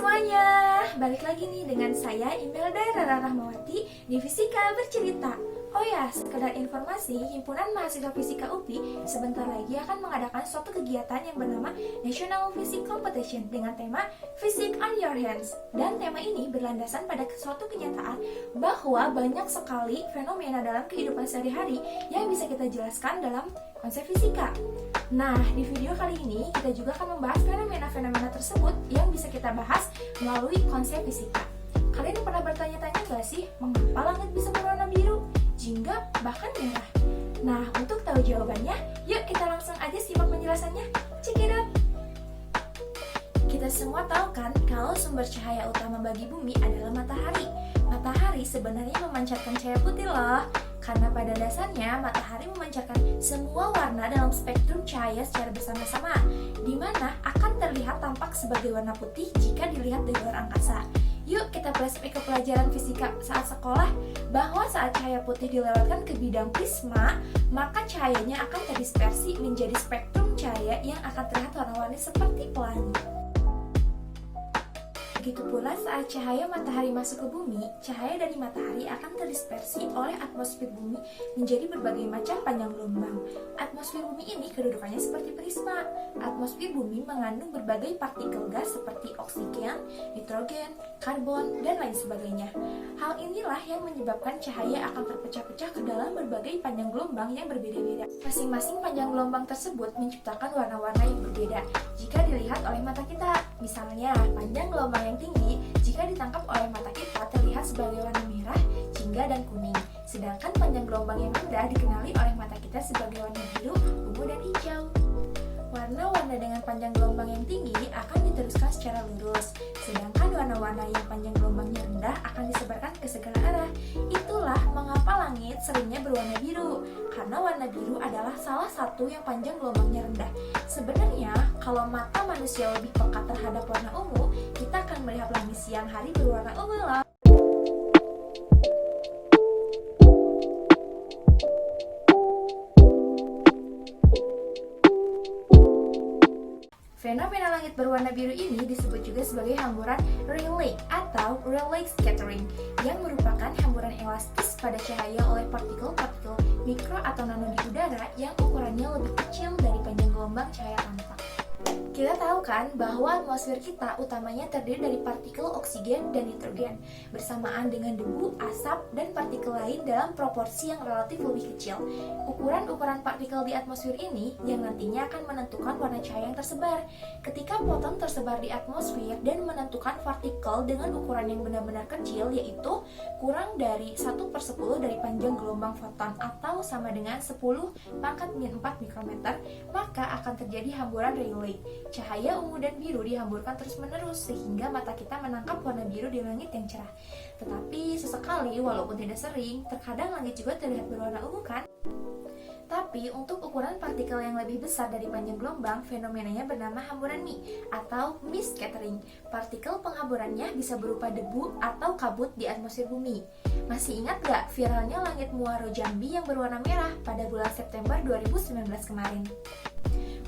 semuanya, balik lagi nih dengan saya Imelda Rara Rahmawati di Fisika Bercerita. Oh ya, sekedar informasi, Himpunan Mahasiswa Fisika UPI sebentar lagi akan mengadakan suatu kegiatan yang bernama National Physics Competition dengan tema Physics on Your Hands. Dan tema ini berlandasan pada suatu kenyataan bahwa banyak sekali fenomena dalam kehidupan sehari-hari yang bisa kita jelaskan dalam konsep fisika. Nah, di video kali ini kita juga akan membahas fenomena-fenomena tersebut yang bisa kita bahas melalui konsep fisika. Kalian pernah bertanya-tanya gak sih, mengapa langit bisa berwarna biru, jingga, bahkan merah? Nah, untuk tahu jawabannya, yuk kita langsung aja simak penjelasannya. Check it out! Kita semua tahu kan kalau sumber cahaya utama bagi bumi adalah matahari. Matahari sebenarnya memancarkan cahaya putih loh. Karena pada dasarnya matahari memancarkan semua warna dalam spektrum cahaya secara bersama-sama, di mana akan terlihat tampak sebagai warna putih jika dilihat dari luar angkasa. Yuk kita flashback ke pelajaran fisika saat sekolah, bahwa saat cahaya putih dilewatkan ke bidang prisma, maka cahayanya akan terdispersi menjadi spektrum cahaya yang akan terlihat warna-warni seperti pelangi. Begitu pula saat cahaya matahari masuk ke bumi, cahaya dari matahari akan terdispersi oleh atmosfer bumi menjadi berbagai macam panjang gelombang. Atmosfer bumi ini kedudukannya seperti prisma. Atmosfer bumi mengandung berbagai partikel gas seperti oksigen, nitrogen, karbon, dan lain sebagainya. Hal inilah yang menyebabkan cahaya akan terpecah-pecah ke dalam berbagai panjang gelombang yang berbeda-beda. Masing-masing panjang gelombang tersebut menciptakan warna-warna yang berbeda jika dilihat oleh mata kita. Misalnya, panjang gelombang yang tinggi jika ditangkap oleh mata kita terlihat sebagai warna merah, jingga, dan kuning. Sedangkan panjang gelombang yang rendah dikenali oleh mata kita sebagai warna biru, ungu, dan hijau. Warna-warna dengan panjang gelombang yang tinggi akan diteruskan secara lurus, sedangkan warna-warna yang panjang gelombangnya rendah akan disebarkan ke segala arah. Itulah mengapa langit seringnya berwarna biru, karena warna biru adalah salah satu yang panjang gelombangnya rendah. Sebenarnya, kalau mata manusia lebih peka terhadap warna ungu, kita akan melihat langit siang hari berwarna ungu loh. Fenomena langit berwarna biru ini disebut juga sebagai hamburan Rayleigh atau Rayleigh scattering, yang merupakan hamburan elastis pada cahaya oleh partikel-partikel mikro atau nano di udara yang ukurannya lebih kecil dari panjang gelombang cahaya tampak. Kita tahu kan bahwa atmosfer kita utamanya terdiri dari partikel oksigen dan nitrogen, bersamaan dengan debu, asap, dan partikel lain dalam proporsi yang relatif lebih kecil. Ukuran-ukuran partikel di atmosfer ini yang nantinya akan menentukan warna cahaya yang tersebar. Ketika foton tersebar di atmosfer dan menentukan partikel dengan ukuran yang benar-benar kecil, yaitu kurang dari 1/10 dari panjang gelombang foton atau sama dengan 10⁻⁴ mikrometer, maka akan terjadi hamburan Rayleigh. Cahaya ungu dan biru dihamburkan terus-menerus sehingga mata kita menangkap warna biru di langit yang cerah. Tetapi sesekali, walaupun tidak sering, terkadang langit juga terlihat berwarna ungu kan? Tapi untuk ukuran partikel yang lebih besar dari panjang gelombang, fenomenanya bernama hamburan mist atau mist scattering. Partikel penghamburannya bisa berupa debu atau kabut di atmosfer bumi. Masih ingat gak viralnya langit Muaro Jambi yang berwarna merah pada bulan September 2019 kemarin?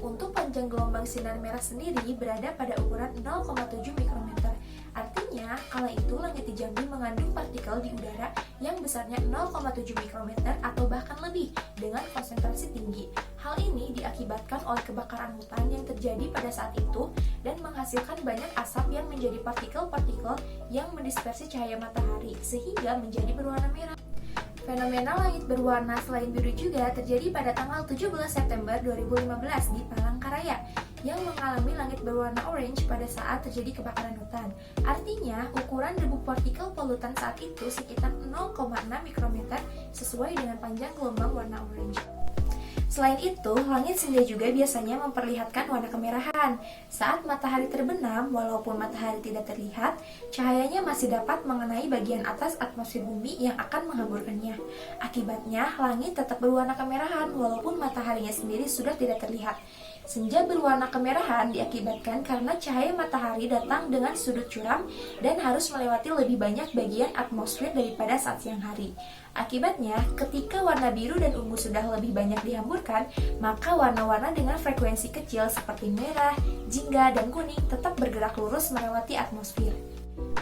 Untuk panjang gelombang sinar merah sendiri berada pada ukuran 0,7 mikrometer. Artinya, kala itu langit di Jambi mengandung partikel di udara yang besarnya 0,7 mikrometer atau bahkan lebih dengan konsentrasi tinggi. Hal ini diakibatkan oleh kebakaran hutan yang terjadi pada saat itu dan menghasilkan banyak asap yang menjadi partikel-partikel yang mendispersi cahaya matahari sehingga menjadi berwarna merah. Fenomena langit berwarna selain biru juga terjadi pada tanggal 17 September 2015 di Palangkaraya yang mengalami langit berwarna orange pada saat terjadi kebakaran hutan. Artinya, ukuran debu partikel polutan saat itu sekitar 0,6 mikrometer sesuai dengan panjang gelombang warna orange. Selain itu, langit senja juga biasanya memperlihatkan warna kemerahan. Saat matahari terbenam, walaupun matahari tidak terlihat, cahayanya masih dapat mengenai bagian atas atmosfer bumi yang akan menghamburkannya. Akibatnya, langit tetap berwarna kemerahan walaupun mataharinya sendiri sudah tidak terlihat. Senja berwarna kemerahan diakibatkan karena cahaya matahari datang dengan sudut curam dan harus melewati lebih banyak bagian atmosfer daripada saat siang hari. Akibatnya, ketika warna biru dan ungu sudah lebih banyak dihamburkan, maka warna-warna dengan frekuensi kecil seperti merah, jingga, dan kuning tetap bergerak lurus melewati atmosfer.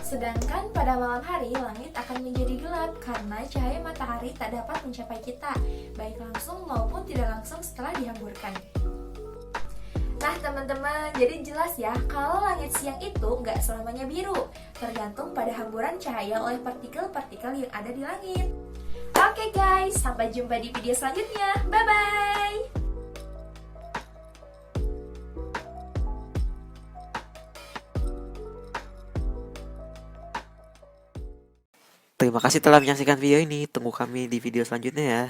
Sedangkan pada malam hari, langit akan menjadi gelap karena cahaya matahari tak dapat mencapai kita, baik langsung maupun tidak langsung setelah dihamburkan. Nah teman-teman, jadi jelas ya kalau langit siang itu nggak selamanya biru, tergantung pada hamburan cahaya oleh partikel-partikel yang ada di langit. Oke guys, sampai jumpa di video selanjutnya. Bye-bye! Terima kasih telah menyaksikan video ini. Tunggu kami di video selanjutnya ya.